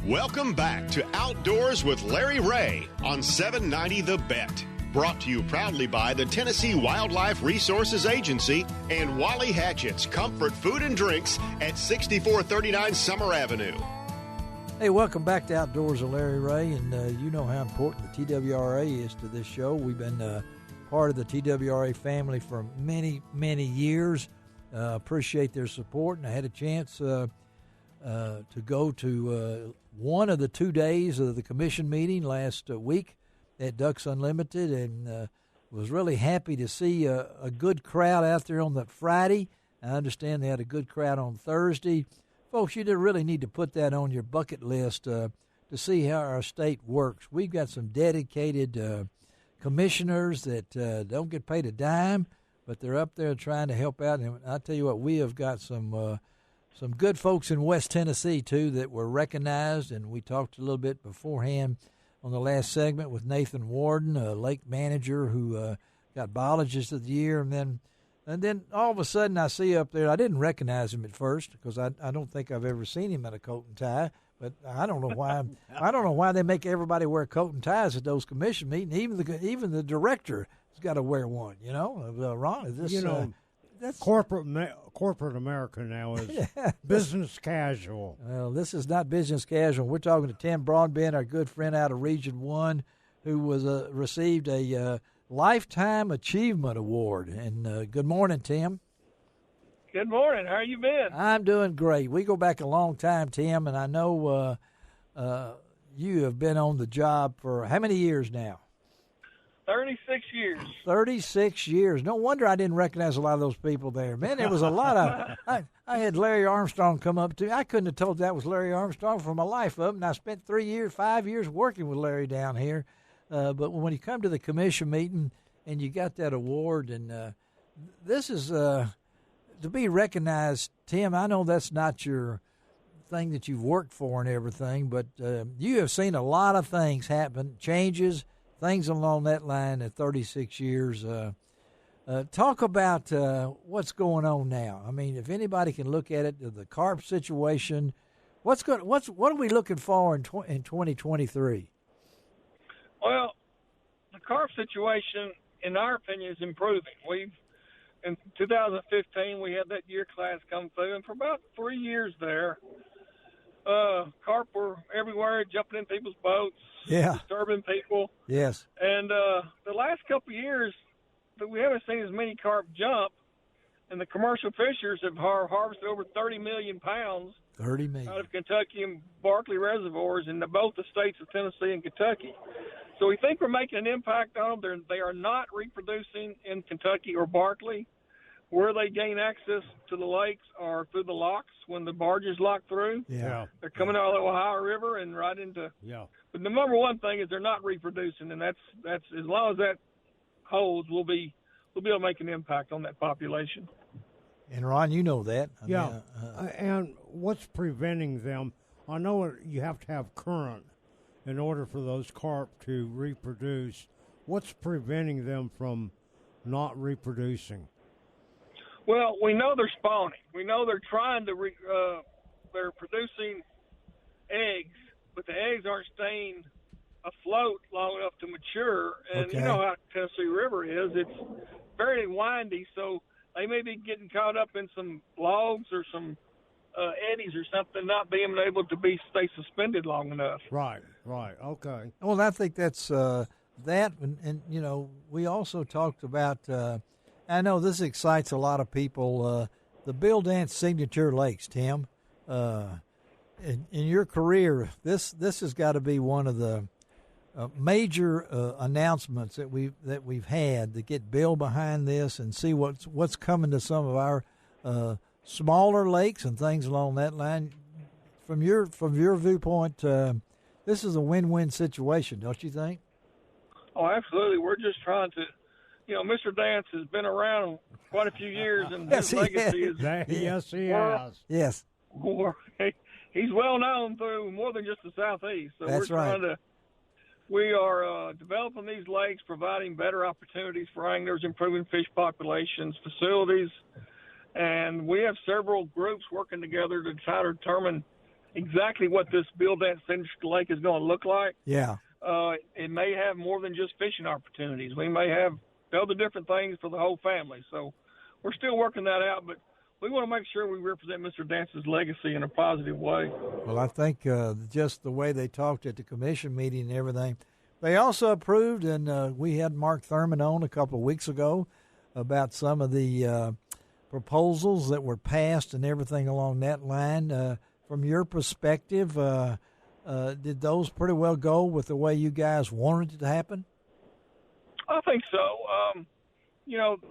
Welcome back to Outdoors with Larry Ray on 790 The Bet. Brought to you proudly by the Tennessee Wildlife Resources Agency and Wally Hatchett's Comfort Food and Drinks at 6439 Summer Avenue. Hey, welcome back to Outdoors with Larry Ray, and you know how important the TWRA is to this show. We've been part of the TWRA family for many, many years. Appreciate their support, and I had a chance to go to one of the 2 days of the commission meeting last week at Ducks Unlimited, and was really happy to see a good crowd out there on that Friday. I understand they had a good crowd on Thursday. Folks, you really need to put that on your bucket list to see how our state works. We've got some dedicated commissioners that don't get paid a dime, but they're up there trying to help out. And I tell you what, we have got some good folks in West Tennessee, too, that were recognized, and we talked a little bit beforehand on the last segment with Nathan Warden, a lake manager who got Biologist of the Year, and then all of a sudden I see up there, I didn't recognize him at first because I don't think I've ever seen him in a coat and tie, but I don't know why. I don't know why they make everybody wear coat and ties at those commission meetings. Even the director has got to wear one. You know, Ron, is this that's corporate America now is business casual. Well, this is not business casual. We're talking to Tim Broadbent, our good friend out of Region 1, who was received a Lifetime Achievement Award. And good morning, Tim. Good morning. How you been? I'm doing great. We go back a long time, Tim, and I know you have been on the job for how many years now? 36 years. 36 years. No wonder I didn't recognize a lot of those people there. Man, there was a lot of I had Larry Armstrong come up to. I couldn't have told that was Larry Armstrong for my life of him. And I spent 5 years working with Larry down here. But when you come to the commission meeting and you got that award, and this is to be recognized, Tim, I know that's not your thing that you've worked for and everything, but you have seen a lot of things happen, changes, things along that line in 36 years. Talk about what's going on now. I mean, if anybody can look at it, the carp situation, what are we looking for in 2023? Well, the carp situation, in our opinion, is improving. In 2015, we had that year class come through, and for about 3 years there, carp were everywhere, jumping in people's boats, disturbing people. Yes. And the last couple of years, we haven't seen as many carp jump, and the commercial fishers have harvested over 30 million pounds 30 million. Out of Kentucky and Barkley reservoirs in both the states of Tennessee and Kentucky. So we think we're making an impact on them. They are not reproducing in Kentucky or Barkley. Where they gain access to the lakes are through the locks when the barges lock through. Yeah. They're coming out of the Ohio River and right into. Yeah. But the number one thing is they're not reproducing, and that's as long as that holds, we'll be able to make an impact on that population. And Ron, you know that. I mean, and what's preventing them? I know you have to have current in order for those carp to reproduce. What's preventing them from not reproducing? Well, we know they're spawning. We know they're trying to they're producing eggs, but the eggs aren't staying afloat long enough to mature. And you know how Tennessee River is. It's very windy, so they may be getting caught up in some logs or some eddies or something, not being able to stay suspended long enough. Right, okay. Well, I think that's that, and you know, we also talked about, I know this excites a lot of people, the Bill Dance Signature Lakes, Tim. In your career, this has got to be one of the major announcements that we've had to get Bill behind this and see what's coming to some of our smaller lakes and things along that line. From your viewpoint, this is a win-win situation, don't you think? Oh, absolutely. We're just trying to, Mr. Dance has been around quite a few years, and his legacy is. Yes, he has. Yes. He's well known through more than just the Southeast. So That's right. We are developing these lakes, providing better opportunities for anglers, improving fish populations, facilities, and we have several groups working together to try to determine exactly what this Bill Dance Signature Lake is going to look like. Yeah. It may have more than just fishing opportunities. We may have other different things for the whole family. So we're still working that out, but we want to make sure we represent Mr. Dance's legacy in a positive way. Well, I think just the way they talked at the commission meeting and everything. They also approved, and we had Mark Thurman on a couple of weeks ago about some of the proposals that were passed and everything along that line. From your perspective, did those pretty well go with the way you guys wanted it to happen? I think so.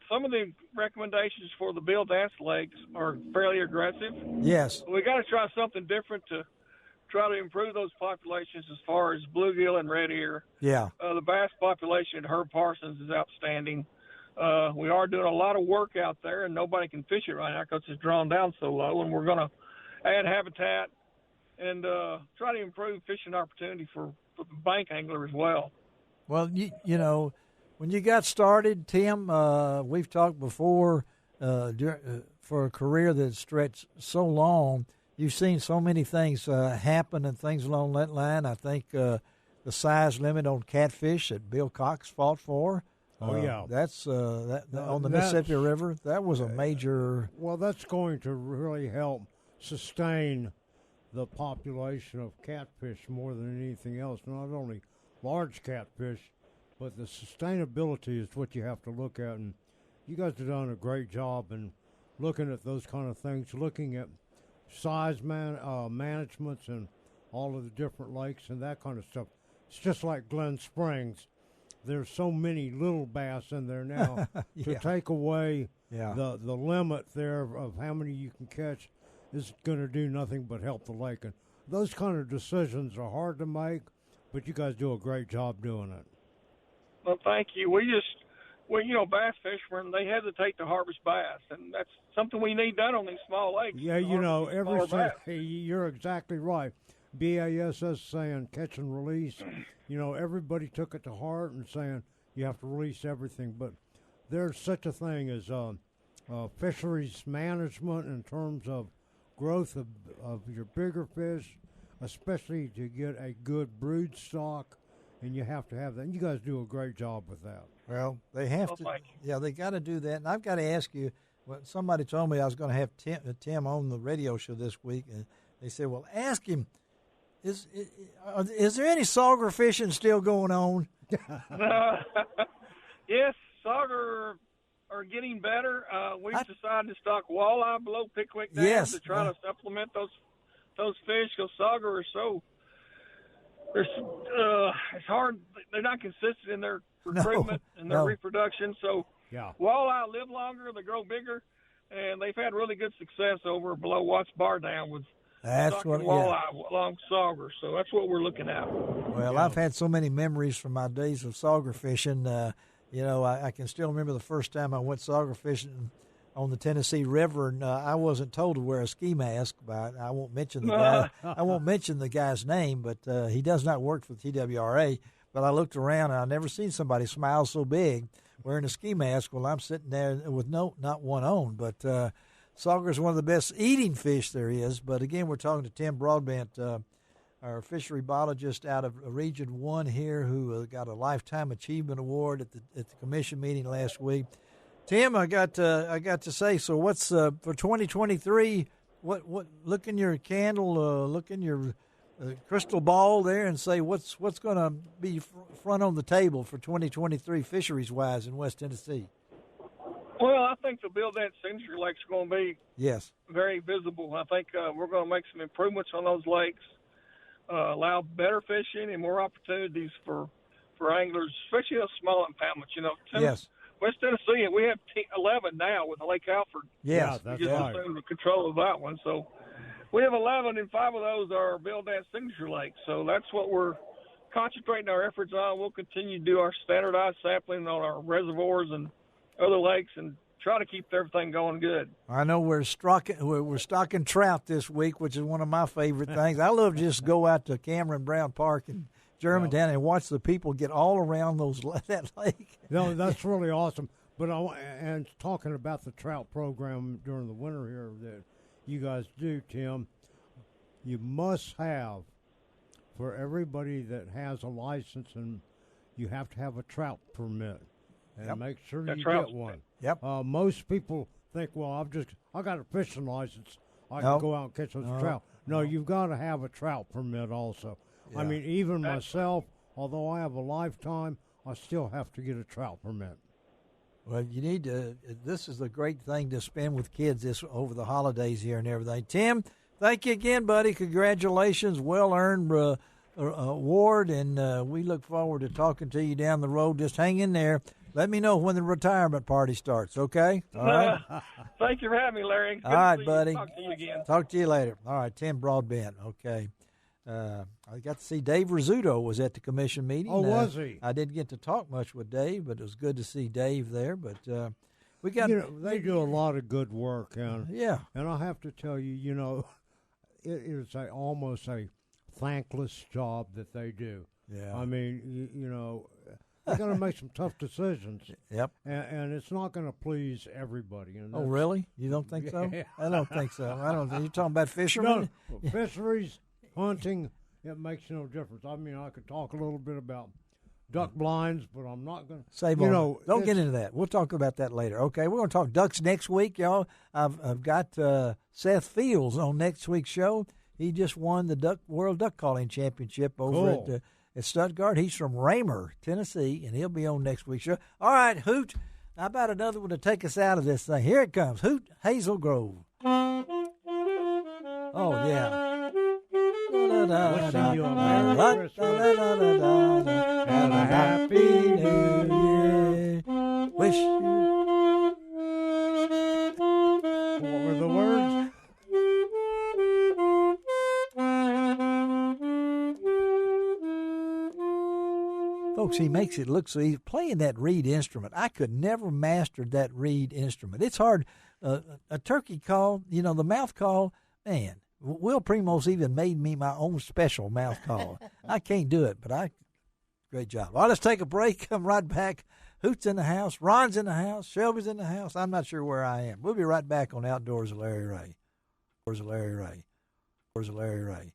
Some of the recommendations for the Bill Dance Lakes are fairly aggressive. Yes. We got to try something different to try to improve those populations as far as bluegill and red ear. Yeah. The bass population at Herb Parsons is outstanding. We are doing a lot of work out there, and nobody can fish it right now because it's drawn down so low, and we're going to add habitat and try to improve fishing opportunity for the bank angler as well. Well, you know, when you got started, Tim, we've talked before, for a career that stretched so long, you've seen so many things happen and things along that line. I think the size limit on catfish that Bill Cox fought for. That's on the Mississippi River. That was a major. Well, that's going to really help sustain the population of catfish more than anything else. Not only large catfish, but the sustainability is what you have to look at. And you guys have done a great job in looking at those kind of things, looking at size managements and all of the different lakes and that kind of stuff. It's just like Glen Springs. There's so many little bass in there now. To take away the limit there of how many you can catch is going to do nothing but help the lake. And those kind of decisions are hard to make, but you guys do a great job doing it. Well, thank you. Bass fishermen, they hesitate to harvest bass, and that's something we need done on these small lakes. Yeah, you're exactly right. BASS saying catch and release. Everybody took it to heart and saying you have to release everything, but there's such a thing as fisheries management in terms of growth of your bigger fish, especially to get a good brood stock, and you have to have that. And you guys do a great job with that. Well, they have to. Yeah, they got to do that. And I've got to ask you. Well, somebody told me I was going to have Tim on the radio show this week, and they said, "Well, ask him. Is there any sauger fishing still going on?" Yes, sauger are getting better. We've decided to stock walleye below Pickwick Dam to try to supplement those fish because sauger are so. It's hard. They're not consistent in their recruitment and their reproduction. So walleye live longer, they grow bigger, and they've had really good success over below Watts Bar Dam with walleye along sauger. So that's what we're looking at. Well, I've had so many memories from my days of sauger fishing. I can still remember the first time I went sauger fishing on the Tennessee River, and I wasn't told to wear a ski mask. But I won't mention the guy. I won't mention the guy's name, but he does not work for the TWRA. But I looked around, and I've never seen somebody smile so big wearing a ski mask while I'm sitting there with not one on. But sauger is one of the best eating fish there is. But again, we're talking to Tim Broadbent, our fishery biologist out of Region 1 here, who got a Lifetime Achievement Award at the commission meeting last week. Tim, I got to say, so what's for 2023? What look in your candle, look in your crystal ball there, and say what's going to be front on the table for 2023 fisheries wise in West Tennessee. Well, I think the Bill Dance Signature Lake's going to be very visible. I think we're going to make some improvements on those lakes, allow better fishing and more opportunities for anglers, especially those small impoundments. West Tennessee, we have 11 now with Lake Alfred. Yes, that's right. Assume the control of that one. So we have 11, and 5 of those are Bill Dance Signature Lakes. So that's what we're concentrating our efforts on. We'll continue to do our standardized sampling on our reservoirs and other lakes and try to keep everything going good. I know we're stocking trout this week, which is one of my favorite things. I love to just go out to Cameron Brown Park and Germantown and watch the people get all around that lake. No, that's really awesome. But and talking about the trout program during the winter here that you guys do, Tim, you must have, for everybody that has a license, and you have to have a trout permit, and make sure you get one. Yep. Most people think, well, I got a fishing license, I can go out and catch those trout. No, you've got to have a trout permit also. Yeah. I mean, even myself, although I have a lifetime, I still have to get a trout permit. Well, you need to. This is a great thing to spend with kids over the holidays here and everything. Tim, thank you again, buddy. Congratulations, well earned award, and we look forward to talking to you down the road. Just hang in there. Let me know when the retirement party starts. Okay. All right. Thank you for having me, Larry. All right, buddy. Talk to you again. Talk to you later. All right, Tim Broadbent. Okay. I got to see Dave Rizzuto was at the commission meeting. Oh, was he? I didn't get to talk much with Dave, but it was good to see Dave there. But we got they do a lot of good work, and and I have to tell you, it is almost a thankless job that they do. Yeah, I mean, they're going to make some tough decisions. Yep, and it's not going to please everybody. And oh, really? You don't think so? Yeah. I don't think so. I don't think you're talking about fishermen. No, fisheries. Hunting, it makes no difference. I mean, I could talk a little bit about duck blinds, but I'm not going to. Save on. Don't get into that. We'll talk about that later. Okay, we're going to talk ducks next week, y'all. I've got Seth Fields on next week's show. He just won the World Duck Calling Championship over at Stuttgart. He's from Raymer, Tennessee, and he'll be on next week's show. All right, Hoot. How about another one to take us out of this thing? Here it comes. Hoot Hazel Grove. Oh, yeah. Wishing you a Merry Christmas and a Happy New Year. Wish you. What were the words? Folks, he makes it look so easy. Playing that reed instrument, I could never master that reed instrument. It's hard. A turkey call, the mouth call, man. Will Primos even made me my own special mouth call. I can't do it, but great job. Well, let's take a break. Come right back. Hoot's in the house. Ron's in the house. Shelby's in the house. I'm not sure where I am. We'll be right back on Outdoors with Larry Ray. Outdoors with Larry Ray. Outdoors with Larry Ray.